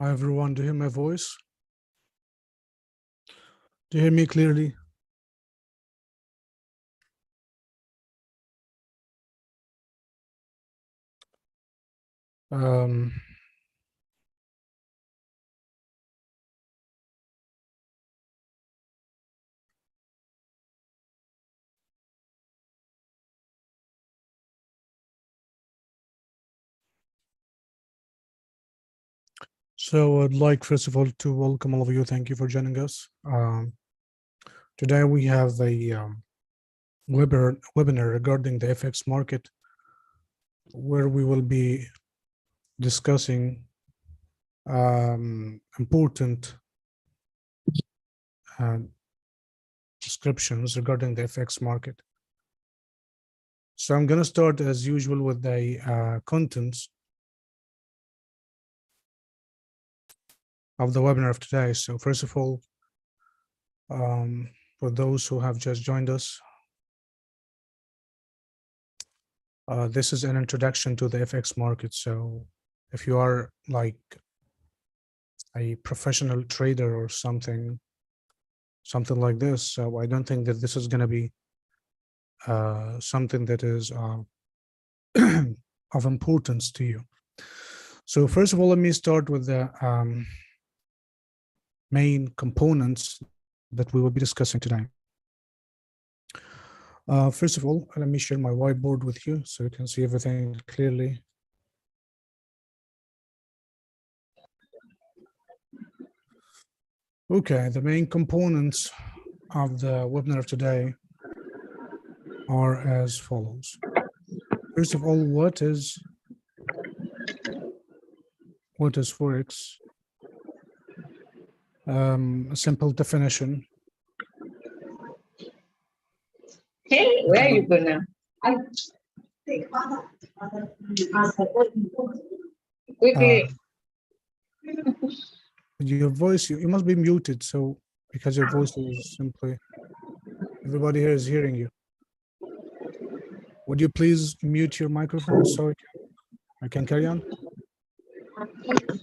Hi everyone, do you hear my voice? Do you hear me clearly? Um, so I'd like first of all to welcome all of you. Thank you for joining us. Today we have a webinar regarding the FX market, where we will be discussing important descriptions regarding the FX market. So I'm going to start as usual with the contents of the webinar of today. So first of all, for those who have just joined us, this is an introduction to the FX market. So if you are like a professional trader or something like this, so I don't think that this is going to be something that is of importance to you. So first of all, let me start with the main components that we will be discussing today. First of all, let me share my whiteboard with you so you can see everything clearly. Okay, the main components of the webinar of today are as follows. First of all, what is forex? A simple definition. Hey, where are you going now? Quickly. Your voice, you must be muted, so because your voice is simply, everybody here is hearing you. Would you please mute your microphone so I can carry on? Okay.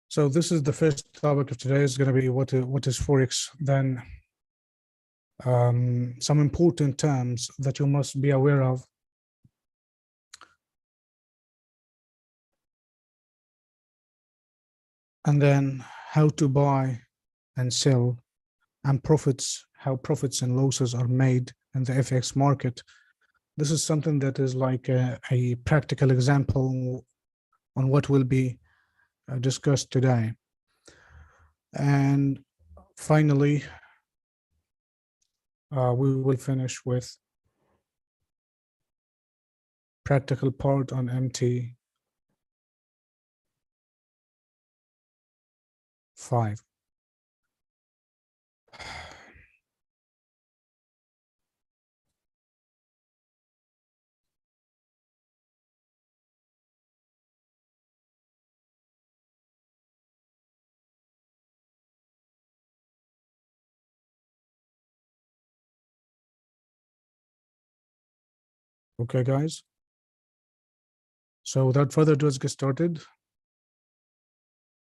So this is the first topic of today is going to be what is forex. Then some important terms that you must be aware of. And then how to buy and sell, and how profits and losses are made in the FX market. This is something that is like a practical example on what will be discussed today. And finally, we will finish with practical part on MT5. Okay, guys. So without further ado, let's get started.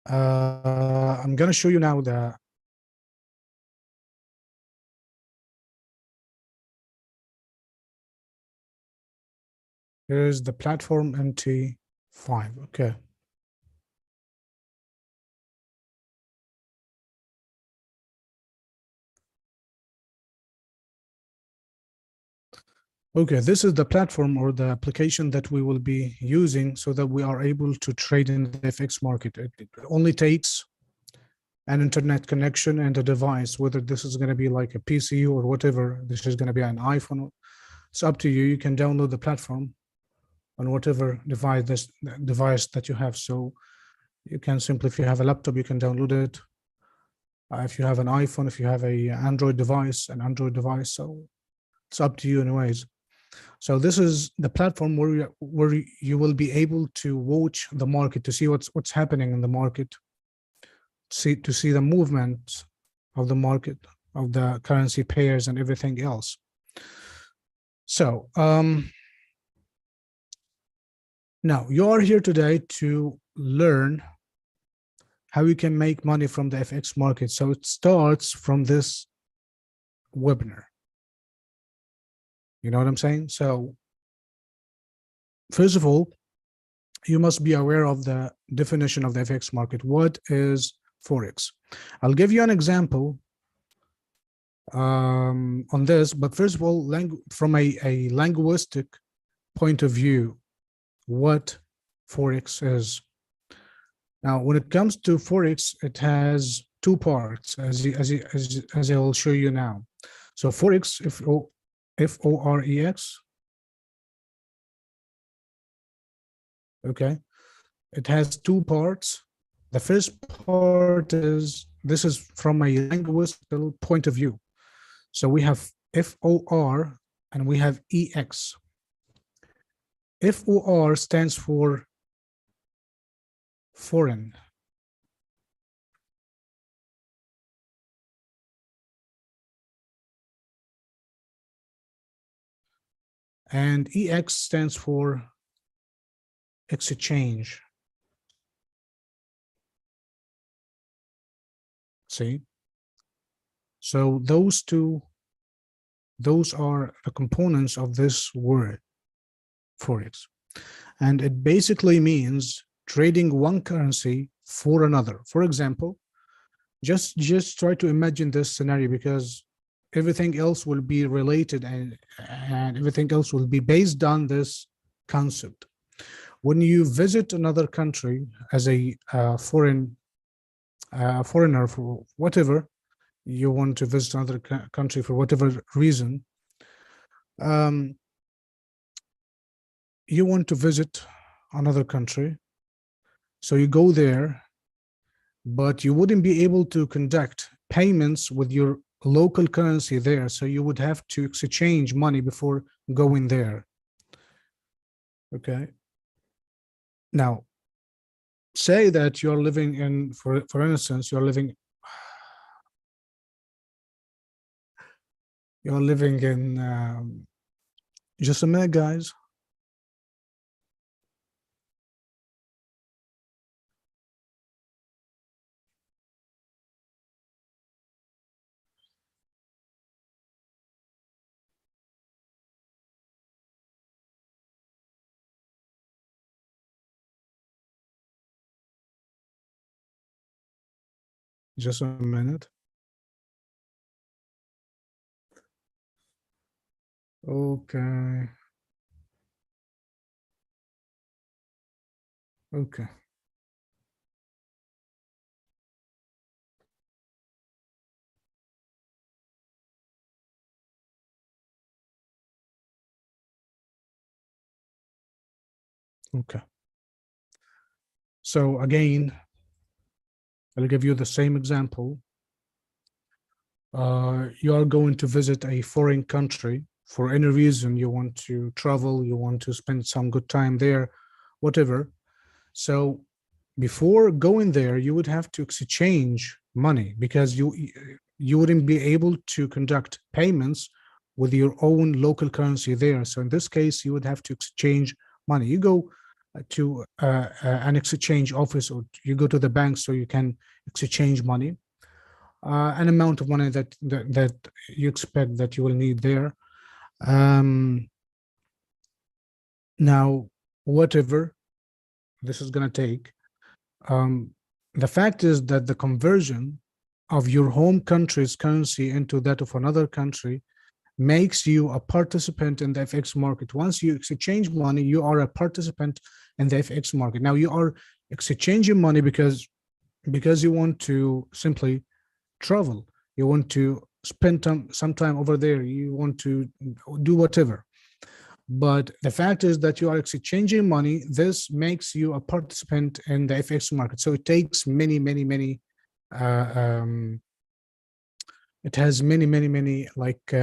I'm going to show you now here's the platform MT5. Okay. Okay, this is the platform or the application that we will be using so that we are able to trade in the FX market. It only takes an internet connection and a device, whether this is going to be like a PC or whatever, this is going to be an iPhone. It's up to you. You can download the platform on whatever device that you have. So you can simply, if you have a laptop, you can download it. If you have an iPhone, if you have a Android device, so it's up to you anyways. So this is the platform where you will be able to watch the market, to see what's happening in the market, to see the movement of the market, of the currency pairs and everything else. So now you are here today to learn how you can make money from the FX market. So it starts from this webinar. You know what I'm saying? So first of all, you must be aware of the definition of the FX market. What is forex? I'll give you an example on this, but first of all, from a linguistic point of view, what forex is. Now, when it comes to forex, it has two parts, as I will show you now. So forex, F-O-R-E-X, okay, it has two parts. The first part is, this is from a linguistic point of view. So we have F-O-R and we have E-X. F-O-R stands for foreign. And EX stands for exchange. See? So those are the components of this word, forex. And it basically means trading one currency for another. For example, just try to imagine this scenario, because everything else will be related and everything else will be based on this concept. When you visit another country as a foreigner, for whatever, you want to visit another country for whatever reason, you want to visit another country, so you go there, but you wouldn't be able to conduct payments with your local currency there, so you would have to exchange money before going there. Okay. Now, say that you're living in, for instance, you're living in, just a minute, guys. Just a minute. Okay. Okay. Okay. So again, I'll give you the same example. You are going to visit a foreign country for any reason. You want to travel, you want to spend some good time there, whatever. So before going there, you would have to exchange money, because you wouldn't be able to conduct payments with your own local currency there. So in this case, you would have to exchange money. You go to an exchange office, or you go to the bank so you can exchange money, an amount of money that you expect that you will need there. Now, whatever this is going to take, the fact is that the conversion of your home country's currency into that of another country makes you a participant in the FX market. Once you exchange money, you are a participant in the FX market. Now, you are exchanging money because you want to simply travel, you want to spend some time over there, you want to do whatever. But the fact is that you are exchanging money. This makes you a participant in the FX market. So it takes many it has many like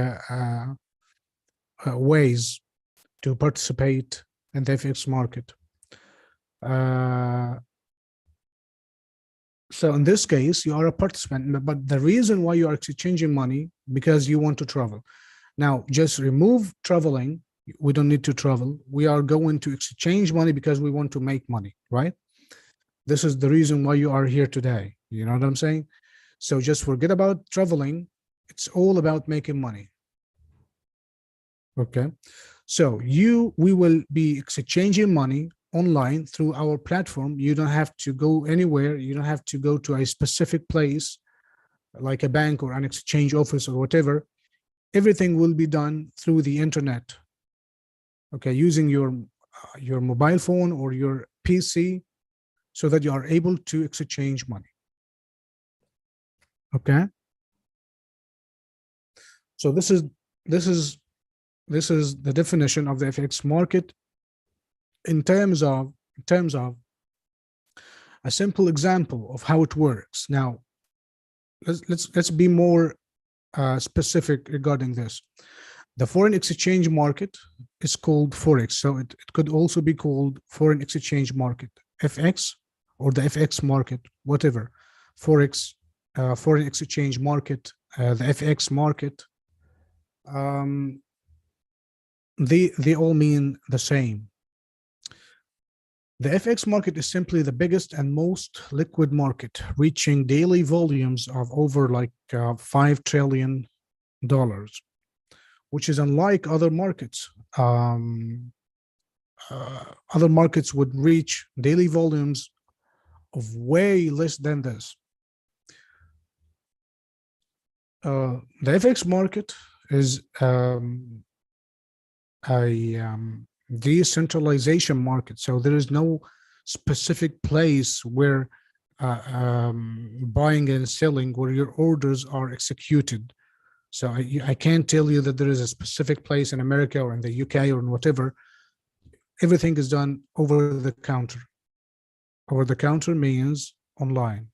ways to participate in the FX market. So in this case, you are a participant, but the reason why you are exchanging money, because you want to travel. Now, just remove traveling. We don't need to travel. We are going to exchange money because we want to make money, right? This is the reason why you are here today. You know what I'm saying? So just forget about traveling. It's all about making money. Okay. So we will be exchanging money online through our platform. You don't have to go anywhere. You don't have to go to a specific place like a bank or an exchange office or whatever. Everything will be done through the internet. Okay, using your mobile phone or your PC, so that you are able to exchange money. Okay. So this is the definition of the FX market in terms of a simple example of how it works. Now, let's be more specific regarding this. The foreign exchange market is called forex, so it could also be called foreign exchange market, FX, or the FX market, whatever. Forex, foreign exchange market, the FX market. They all mean the same. The FX market is simply the biggest and most liquid market, reaching daily volumes of over like $5 trillion, which is unlike other markets. Other markets would reach daily volumes of way less than this. The FX market is a decentralization market, so there is no specific place where buying and selling, where your orders are executed. So I can't tell you that there is a specific place in America or in the UK or in whatever. Everything is done over the counter. Over the counter means online.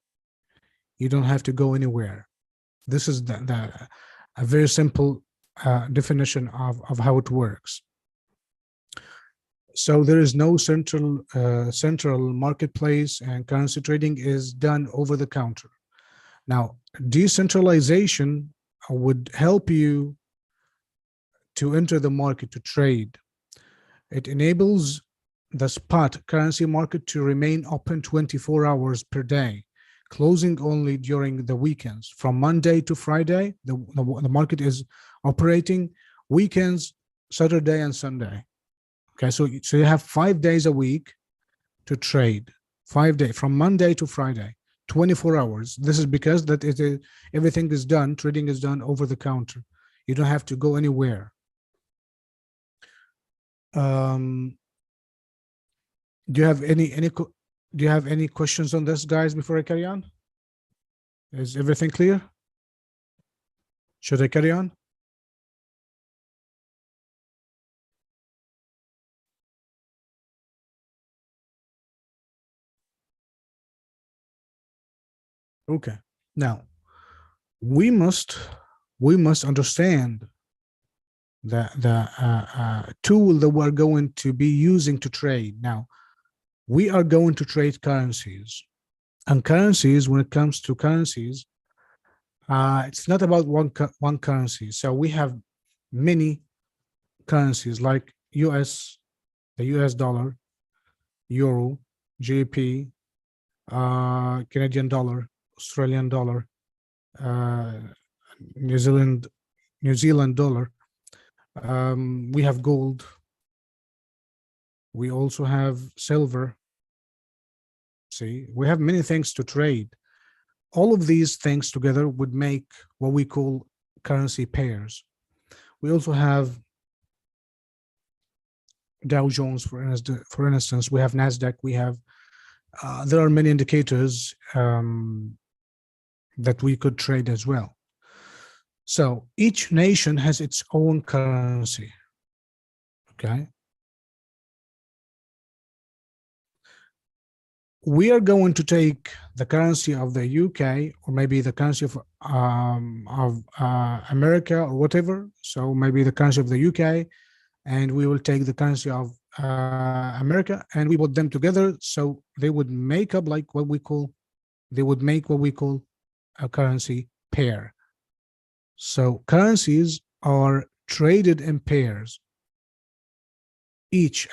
You don't have to go anywhere. This is a very simple definition of how it works. So there is no central marketplace, and currency trading is done over the counter. Now, decentralization would help you to enter the market to trade. It enables the spot currency market to remain open 24 hours per day, closing only during the weekends. From Monday to Friday, the market is operating. Weekends, Saturday and Sunday. Okay, so you have 5 days a week to trade. 5 days, from Monday to Friday, 24 hours. This is because that everything is done, trading is done over the counter. You don't have to go anywhere. Do you have any questions on this, guys, before I carry on? Is everything clear? Should I carry on? Okay. Now, we must understand the tool that we're going to be using to trade. Now, we are going to trade currencies, and currencies, when it comes to currencies, it's not about one currency. So we have many currencies like the US dollar, euro, GBP, Canadian dollar, Australian dollar, New Zealand dollar. We have gold. We also have silver. See, we have many things to trade. All of these things together would make what we call currency pairs. We also have Dow Jones, for instance. We have NASDAQ. We have there are many indicators that we could trade as well. So each nation has its own currency. Okay. We are going to take the currency of the UK, or maybe the currency of America or whatever. So maybe the currency of the UK, and we will take the currency of America, and we put them together, so they would make up like what we call a currency pair. So currencies are traded in pairs. Each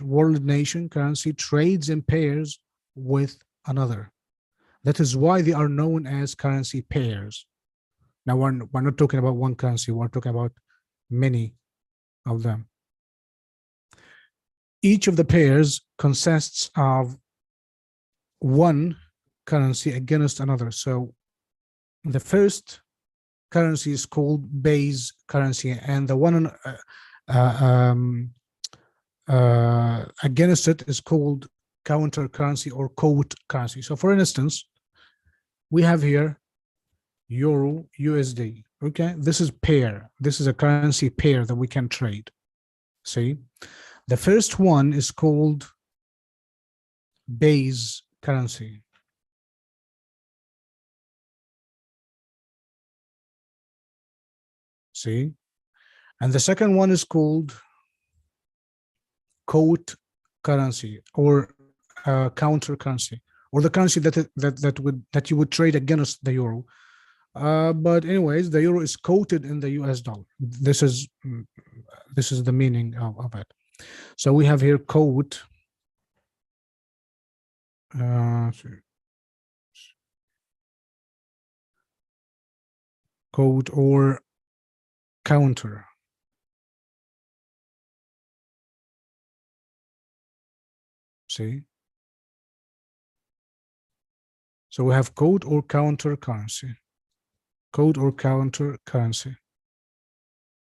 world nation currency trades in pairs with another. That is why they are known as currency pairs. Now we're not talking about one currency, we're talking about many of them. Each of the pairs consists of one currency against another. So the first currency is called base currency, and the one against it is called counter currency or quote currency. So for instance, we have here Euro USD. Okay, this is pair. This is a currency pair that we can trade. See, the first one is called base currency. See, and the second one is called quote currency or counter currency, or the currency that you would trade against the euro. But anyways, the euro is quoted in the US dollar. This is the meaning of it. So we have here quote, quote or counter. See? So we have quote or counter currency. Quote or counter currency.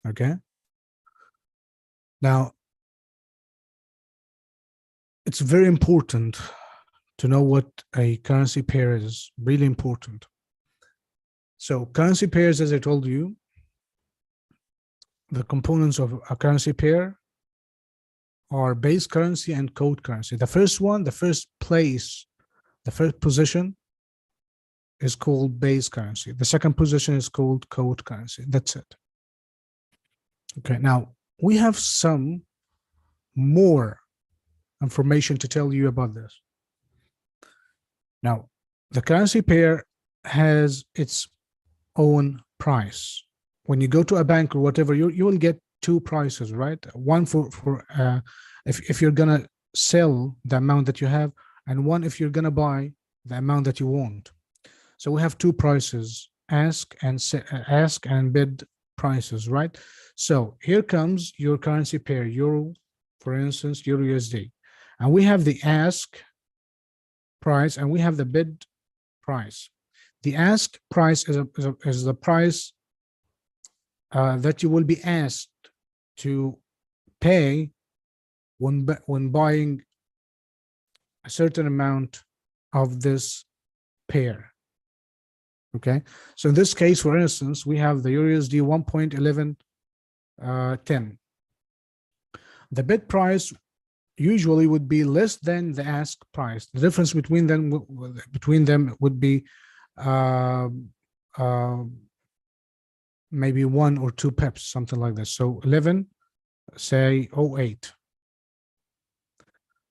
Okay. Now, it's very important to know what a currency pair is. Really important. So currency pairs, as I told you, the components of a currency pair are base currency and quote currency. The first one, the first place, the first position is called base currency. The second position is called quote currency. That's it. Okay, now we have some more information to tell you about this. Now, the currency pair has its own price. When you go to a bank or whatever, you will get two prices, right? One for if you're gonna sell the amount that you have, and one if you're gonna buy the amount that you want. So we have two prices: ask and bid prices, right? So here comes your currency pair, euro, for instance, euro USD, and we have the ask price and we have the bid price. The ask price is the price that you will be asked to pay when buying a certain amount of this pair. Okay, so in this case, for instance, we have the Euro USD 1.1110. The bid price usually would be less than the ask price. The difference between them would be maybe 1 or 2 pips, something like this. So 11, say 08.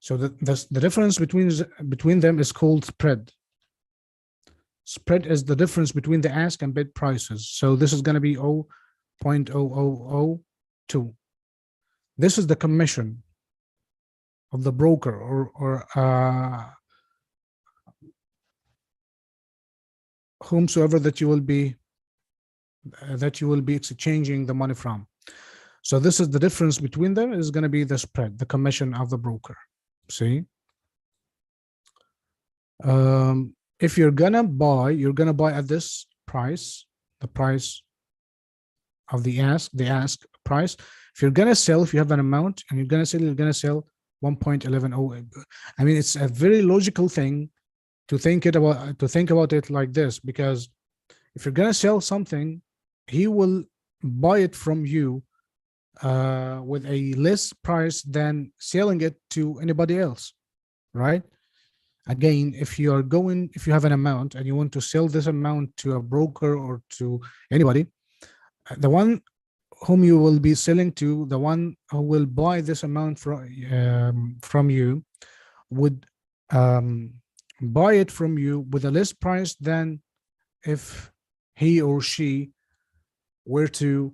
So the difference between them is called spread. Spread is the difference between the ask and bid prices. So this is going to be 0.0002. This is the commission of the broker or whomsoever that you will be exchanging the money from. So this is the difference between them is going to be the spread, the commission of the broker. See, if you're gonna buy at this price, the price of the ask price. If you're gonna sell, if you have an amount and you're gonna sell 1.1108. I mean, it's a very logical thing to think about it like this, because if you're gonna sell something, he will buy it from you with a less price than selling it to anybody else, right? Again, if you have an amount and you want to sell this amount to a broker or to anybody, the one whom you will be selling to, the one who will buy this amount from you, would buy it from you with a less price than if he or she were to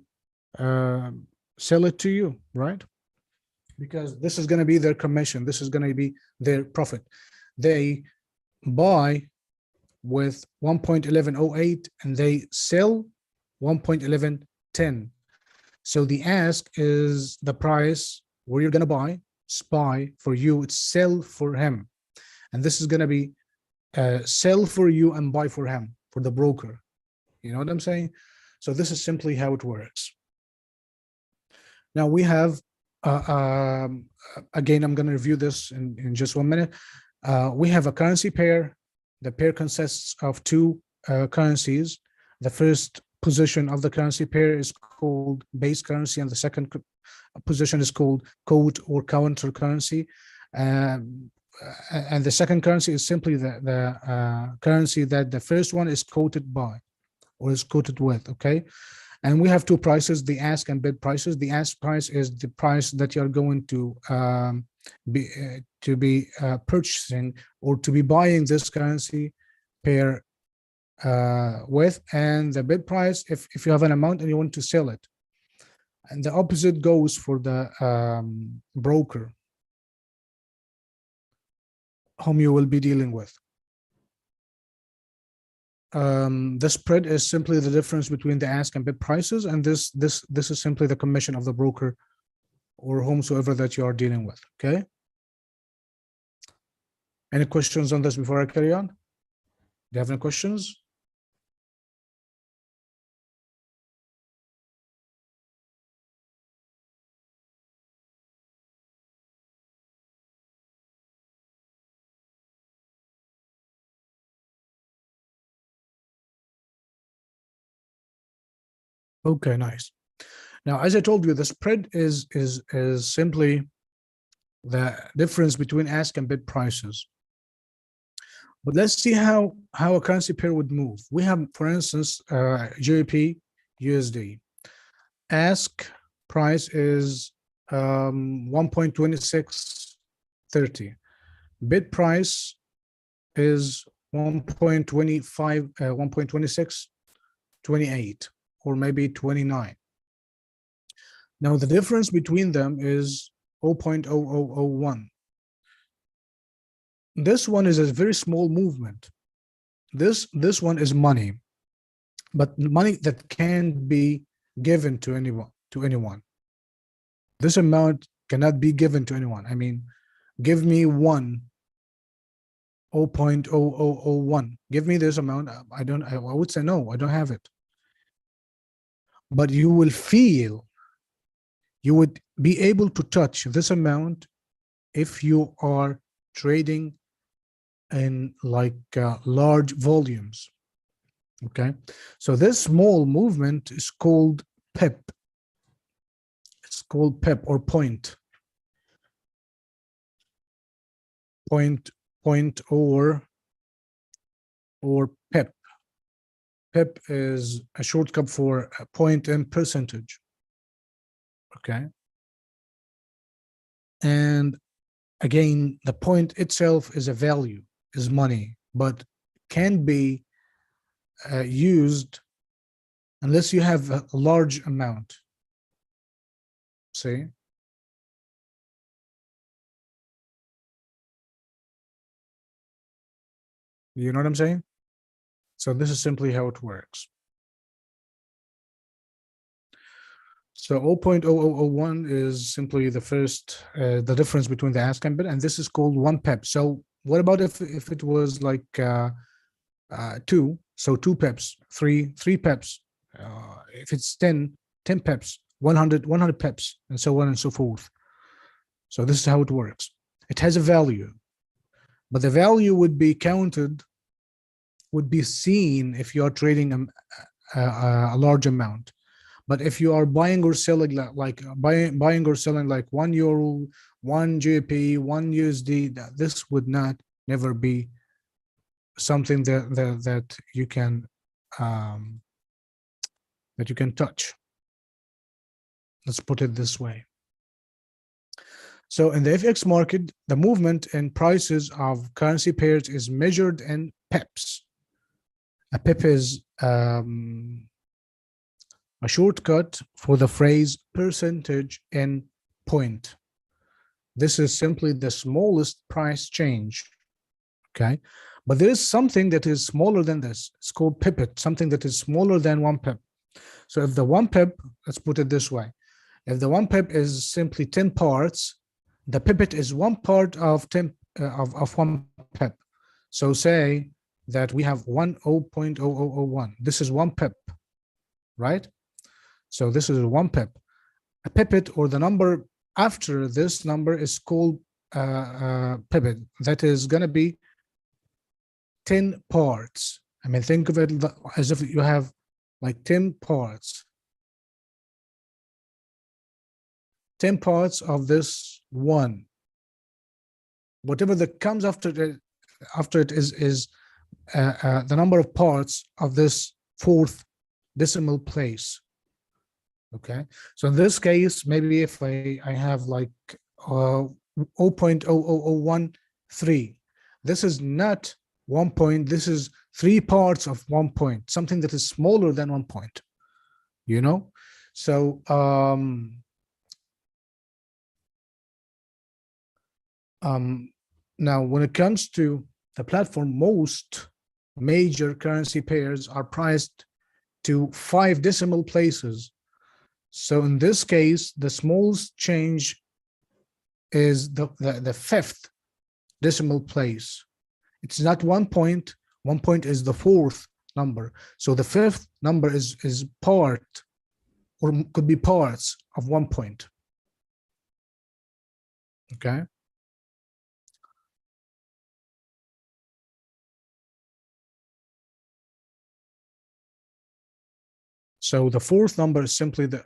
sell it to you, right? Because this is going to be their commission. This is going to be their profit. They buy with 1.1108 and they sell 1.1110. So the ask is the price where you're going to buy, SPY for you, it's sell for him. And this is going to be sell for you and buy for him, for the broker. You know what I'm saying? So this is simply how it works. Now we have, again, I'm going to review this in just 1 minute. We have a currency pair. The pair consists of two currencies. The first position of the currency pair is called base currency, and the second position is called quote or counter currency. And the second currency is simply the currency that the first one is quoted by or is quoted with, okay? And we have two prices, the ask and bid prices. The ask price is the price that you're going to be purchasing or to be buying this currency pair with, and the bid price if you have an amount and you want to sell it. And the opposite goes for the broker whom you will be dealing with. The spread is simply the difference between the ask and bid prices, and this is simply the commission of the broker or whomsoever that you are dealing with. Okay. Any questions on this before I carry on? Do you have any questions? Okay, nice. Now, as I told you, the spread is simply the difference between ask and bid prices. But let's see how a currency pair would move. We have, for instance, GBP USD. Ask price is 1.2630. Bid price is 1.25, 1.2628, or maybe 29. Now the difference between them is 0.0001. This one is a very small movement. This one is money, but money that can be given to anyone. This amount cannot be given to anyone. I mean, give me 0.0001. Give me this amount. I would say no, I don't have it. But you will feel, you would be able to touch this amount if you are trading in like large volumes. Okay, so this small movement is called pip. It's called pip or point or pip. Pip is a shortcut for a point in percentage. Okay, and again, the point itself is a value, is money, but can be used unless you have a large amount. See? You know what I'm saying? So this is simply how it works. So 0.0001 is simply the first, the difference between the ask and bid, and this is called 1 pip. So what about if it was like 2? So 2 pips, 3 pips. If it's 10 pips, 100 pips, and so on and so forth. So this is how it works. It has a value, but the value would be counted, would be seen if you are trading a large amount. But if you are buying or selling like buying or selling like €1, 1 GBP, 1 USD, this would never be something that you can touch. Let's put it this way. So in the FX market, the movement in prices of currency pairs is measured in pips. A pip is a shortcut for the phrase percentage in point. This is simply the smallest price change, okay? But there is something that is smaller than this. It's called pipit, something that is smaller than 1 pip. So if the 1 pip, let's put it this way. If the 1 pip is simply 10 parts, the pipit is 1 part of 10 of 1 pip. So say that we have 0.0001. This is 1 pip, right? So this is 1 pip. A pipit, or the number after this number, is called pipit. That is going to be 10 parts. I mean, think of it as if you have like 10 parts. 10 parts of this one. Whatever that comes after it is the number of parts of this 4th decimal place. Okay, so in this case, maybe if I have like 0.00013, this is not 1 point, this is 3 parts of 1 point, something that is smaller than 1 point, you know? So now when it comes to the platform, most major currency pairs are priced to 5 decimal places. So in this case, the smallest change is the 5th decimal place. It's not 1 point. 1 point is the 4th number. So the 5th number is part, or could be parts of 1 point. Okay. So the 4th number is simply the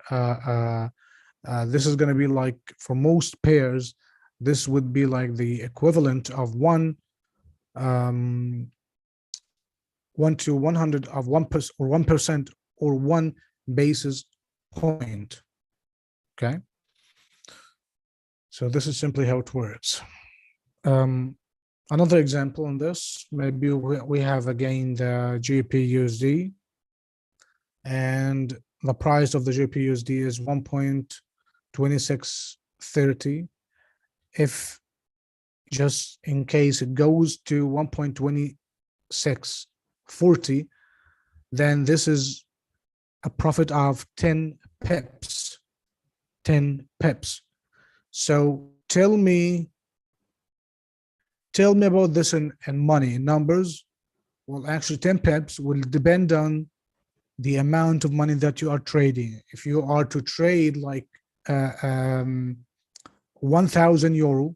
this is going to be like, for most pairs, this would be like the equivalent of 1 to 100 of 1% or 1% or 1 basis point. Okay. So this is simply how it works. Another example on this, maybe we have again the GBP/USD, and the price of the GBP/USD is 1.2630. If just in case it goes to 1.2640, then this is a profit of 10 pips. 10 pips. So tell me about this in money, in numbers. Well, actually 10 pips will depend on the amount of money that you are trading. If you are to trade like 1,000 euro,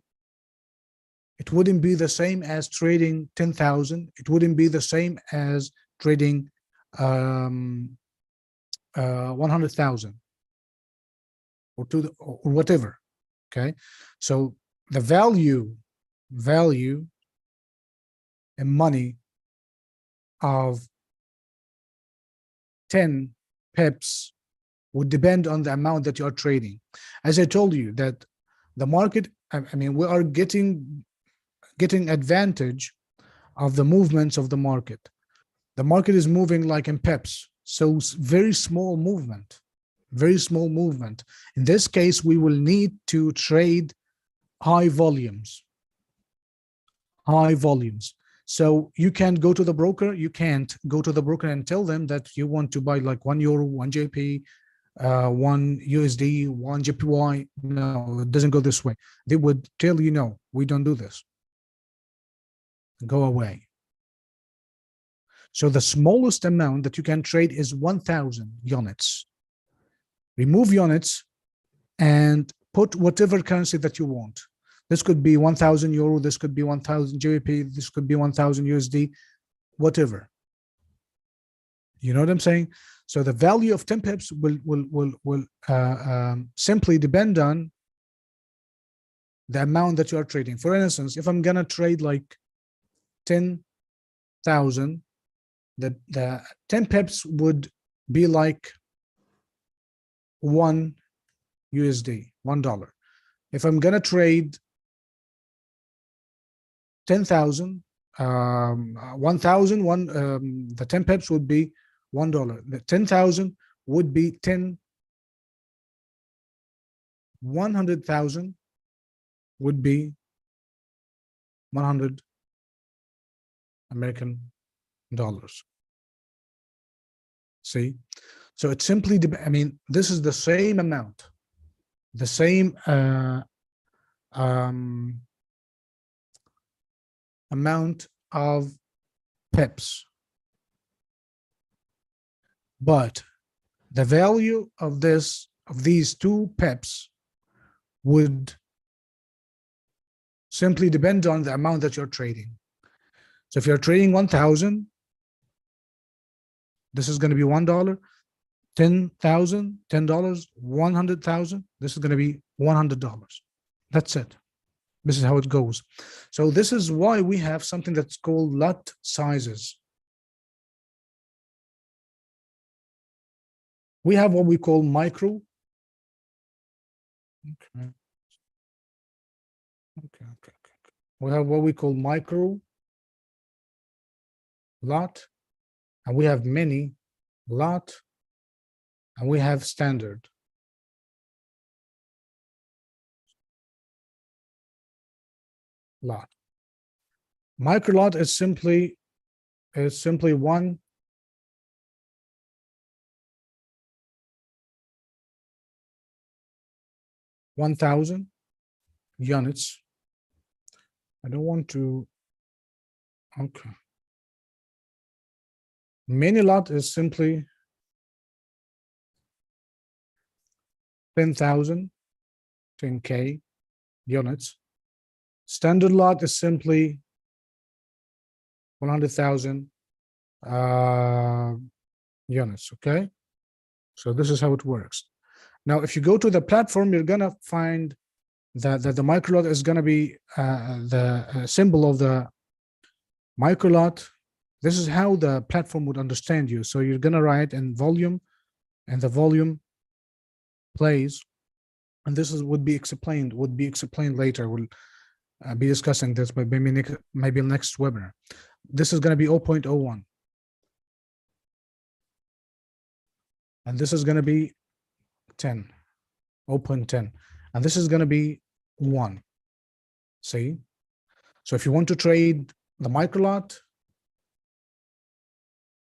it wouldn't be the same as trading 10,000. It wouldn't be the same as trading 100,000 or or whatever. Okay, so the value in money of 10 pips would depend on the amount that you are trading. As I told you, that the market, I mean, we are getting advantage of the movements of the market. The market is moving like in pips, so very small movement, very small movement. In this case, we will need to trade high volumes. So you can't go to the broker. You can't go to the broker and tell them that you want to buy like 1 euro, 1 JP, 1 USD, 1 JPY. No, it doesn't go this way. They would tell you, no, we don't do this. Go away. So the smallest amount that you can trade is 1,000 units. Remove units and put whatever currency that you want. This could be 1,000 euro. This could be 1,000 GBP. This could be 1,000 USD, whatever. You know what I'm saying? So the value of 10 pips will simply depend on the amount that you are trading. For instance, if I'm gonna trade like 10,000, the 10 pips would be like 1 USD, $1. If I'm gonna trade 10,000, 1,000, the 10 pips would be $1. The 10,000 would be 100,000 would be 100 American dollars. See, so it simply, I mean, this is the same amount, the same amount of pips, but the value of these 2 pips would simply depend on the amount that you're trading. So if you're trading 1,000, this is going to be $1. 10,000, $10, 100,000, this is going to be $100. That's it. This is how it goes. So this is why we have something that's called lot sizes. We have what we call micro. Okay. We have what we call micro lot, and we have mini lot, and we have standard. Lot. Micro lot is simply one 1,000 units. I don't want to. Okay. Mini lot is simply 10,000, 10K units. Standard lot is simply 100,000 units. Okay. So this is how it works. Now, if you go to the platform, you're gonna find that the micro lot is gonna be the symbol of the micro lot. This is how the platform would understand you. So you're gonna write in volume, and the volume plays, and this would be explained later. We'll be discussing this, but maybe next webinar. This is gonna be 0.01, and this is gonna be 10, 0.10, and this is going to be 1. See? So if you want to trade the micro lot,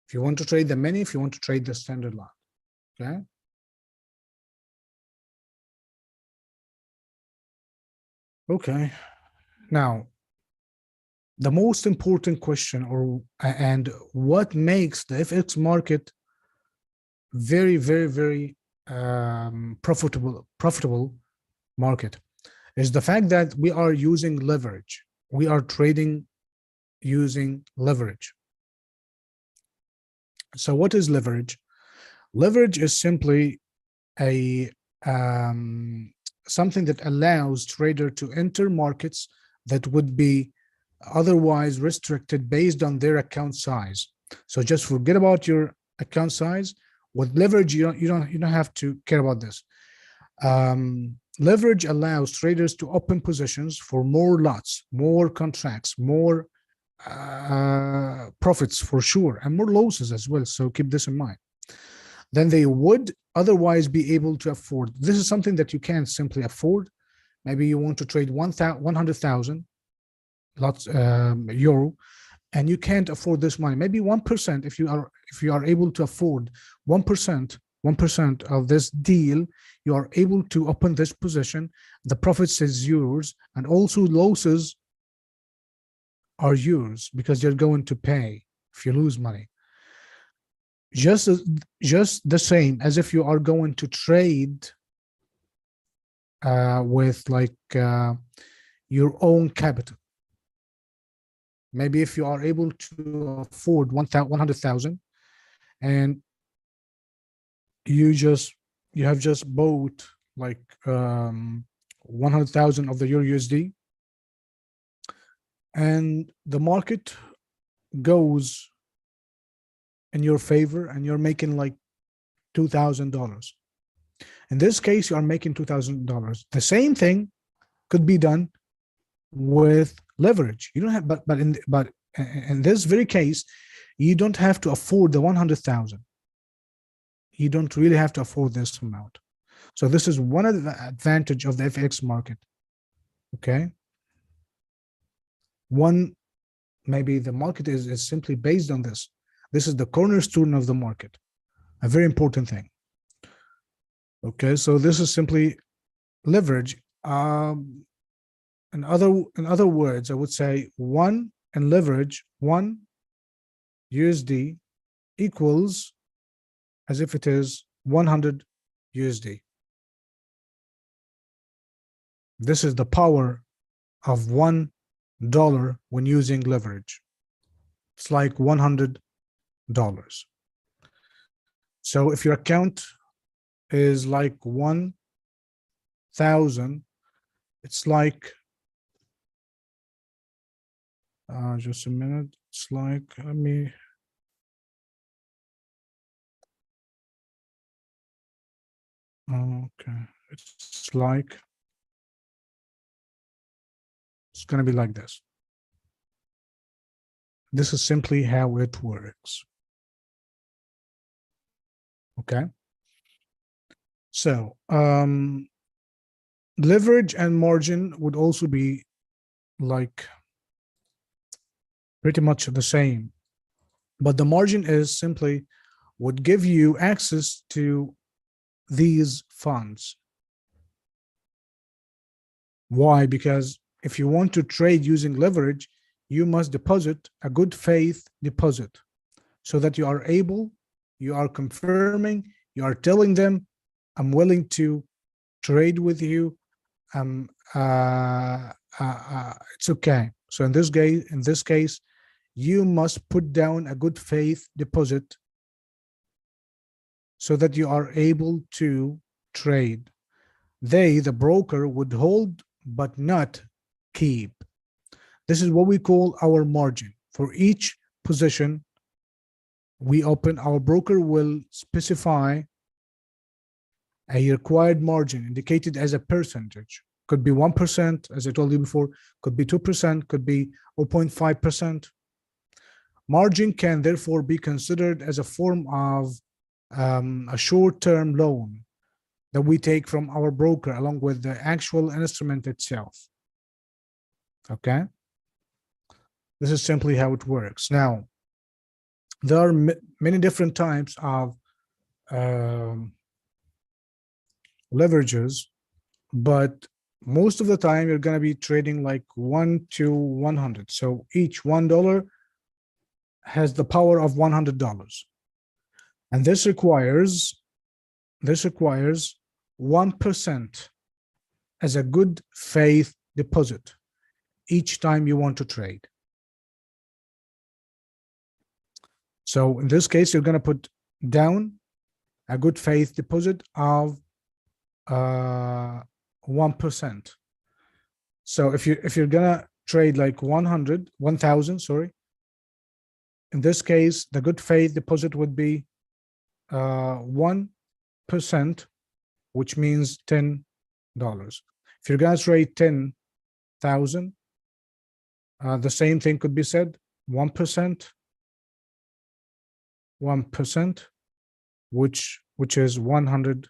if you want to trade the mini, if you want to trade the standard lot, okay? Okay. Now, the most important question, and what makes the FX market very, very, very profitable market is the fact that we are using leverage. We are trading using leverage. So what is leverage? Leverage is simply a something that allows trader to enter markets that would be otherwise restricted based on their account size. So just forget about your account size. With leverage, you don't have to care about this. Leverage allows traders to open positions for more lots, more contracts, more profits for sure, and more losses as well. So keep this in mind. Then they would otherwise be able to afford. This is something that you can't simply afford. Maybe you want to trade 100,000 lots euro, and you can't afford this money. Maybe 1%, if you are able to afford 1% of this deal, you are able to open this position. The profits is yours, and also losses are yours because you're going to pay if you lose money. Just the same as if you are going to trade with like your own capital. Maybe if you are able to afford 100,000 and you have just bought like 100,000 of the Euro USD, and the market goes in your favor and you're making like $2,000, In this case, you are making $2,000. The same thing could be done with leverage. You don't have, but in this very case, you don't have to afford the 100,000. You don't really have to afford this amount. So this is one of the advantage of the FX market. Okay. One, maybe the market is simply based on this. This is the cornerstone of the market, a very important thing. Okay, so this is simply leverage. In other words, I would say one in leverage, one USD equals as if it is 100 USD. This is the power of $1 when using leverage. It's like $100. So if your account is like 1,000, it's like just a minute. It's like, let me, okay, it's like, it's going to be like this. This is simply how it works. Okay. So leverage and margin would also be like pretty much the same, but the margin is simply would give you access to these funds. Why? Because if you want to trade using leverage, you must deposit a good faith deposit so that you are able, you are confirming, you are telling them, I'm willing to trade with you. It's okay. So in this case, you must put down a good faith deposit so that you are able to trade. They, the broker, would hold but not keep. This is what we call our margin. For each position we open, our broker will specify a required margin indicated as a percentage. Could be 1%, as I told you before, could be 2%, could be 0.5%. Margin can therefore be considered as a form of a short-term loan that we take from our broker along with the actual instrument itself. Okay? This is simply how it works. Now, there are many different types of leverages, but most of the time you're going to be trading like 1 to 100. So each $1 has the power of $100. And this requires 1% as a good faith deposit each time you want to trade. So in this case, you're going to put down a good faith deposit of 1%. So if you're going to trade like 1,000, sorry, in this case, the good faith deposit would be 1%, which means $10. If you're going to trade 10,000, the same thing could be said, 1%, which is 100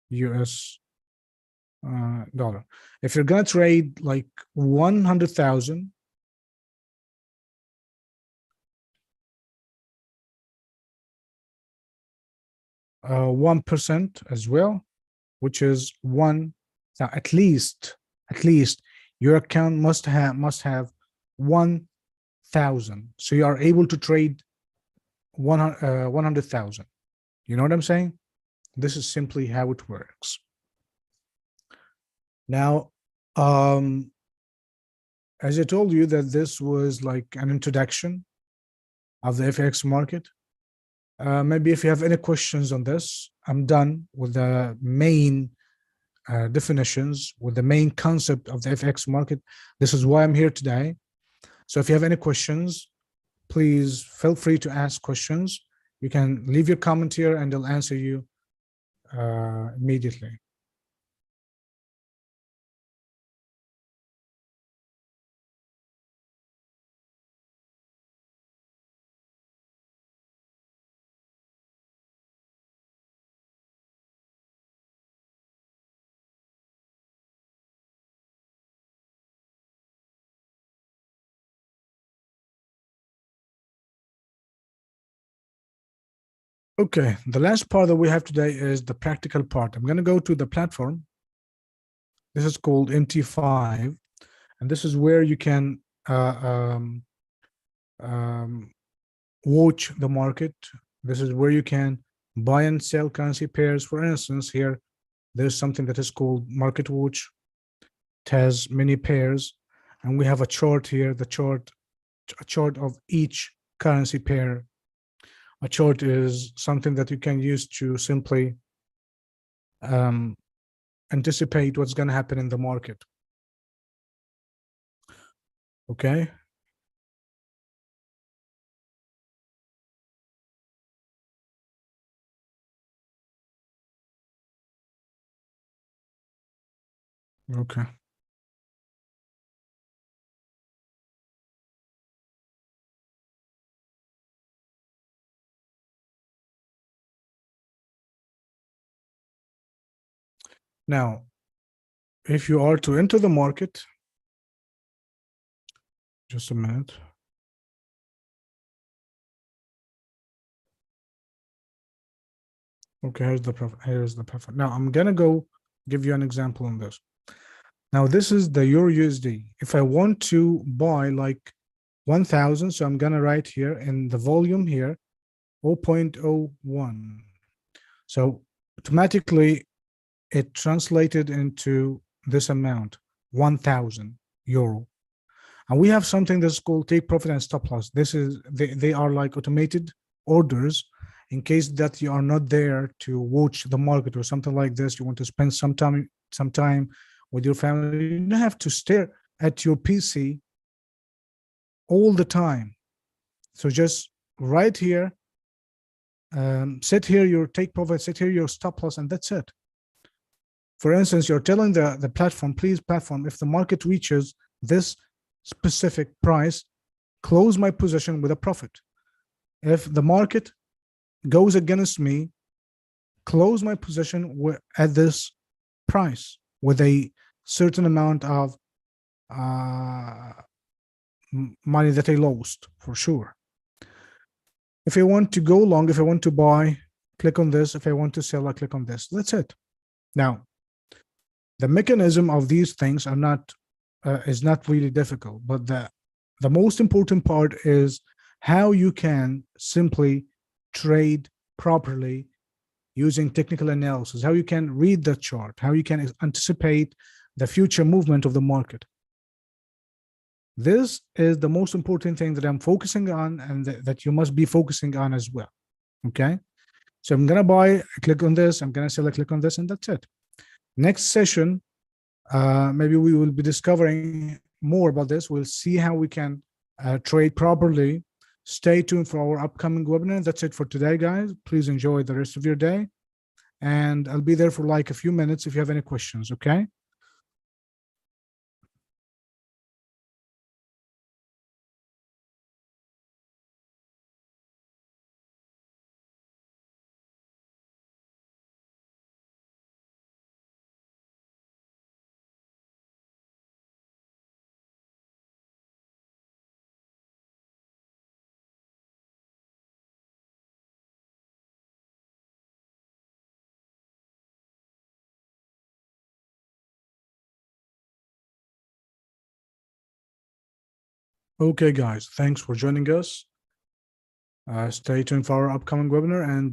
US dollar. If you're going to trade like 100,000, uh, 1% as well, which is one. Now, at least your account must have 1,000, so you are able to trade 100,000. You know what I'm saying? This is simply how it works. Now, as I told you that this was like an introduction of the FX market. Maybe if you have any questions on this, I'm done with the main definitions, with the main concept of the FX market. This is why I'm here today. So if you have any questions, please feel free to ask questions. You can leave your comment here and I'll answer you immediately. Okay, the last part that we have today is the practical part. I'm going to go to the platform. This is called MT5, and this is where you can watch the market. This is where you can buy and sell currency pairs. For instance, here there's something that is called Market Watch. It has many pairs, and we have a chart here. A chart of each currency pair. A chart is something that you can use to simply anticipate what's going to happen in the market. Okay. Okay. Now, if you are to enter the market, just a minute. Okay, here's the profile. Now I'm gonna go give you an example on this. Now this is the Euro USD. If I want to buy like 1,000, so I'm gonna write here in the volume here 0.01. So automatically it translated into this amount, 1,000 euro. And we have something that's called take profit and stop loss. This is they are like automated orders in case that you are not there to watch the market or something like this. You want to spend some time with your family. You don't have to stare at your PC all the time. So just right here, set here your take profit, set here your stop loss, and that's it. For instance, you're telling the platform, please platform, if the market reaches this specific price, close my position with a profit. If the market goes against me, close my position at this price with a certain amount of money that I lost, for sure. If I want to go long, if I want to buy, click on this. If I want to sell, I click on this. That's it. Now, the mechanism of these things is not really difficult, but the most important part is how you can simply trade properly using technical analysis, how you can read the chart, how you can anticipate the future movement of the market. This is the most important thing that I'm focusing on, and that you must be focusing on as well. Okay. So I'm going to buy, click on this, I'm going to sell, click on this, and that's it. Next session, maybe we will be discovering more about this. We'll see how we can trade properly. Stay tuned for our upcoming webinar. That's it for today, guys. Please enjoy the rest of your day. And I'll be there for like a few minutes if you have any questions, okay? Okay, guys, thanks for joining us. Stay tuned for our upcoming webinar, and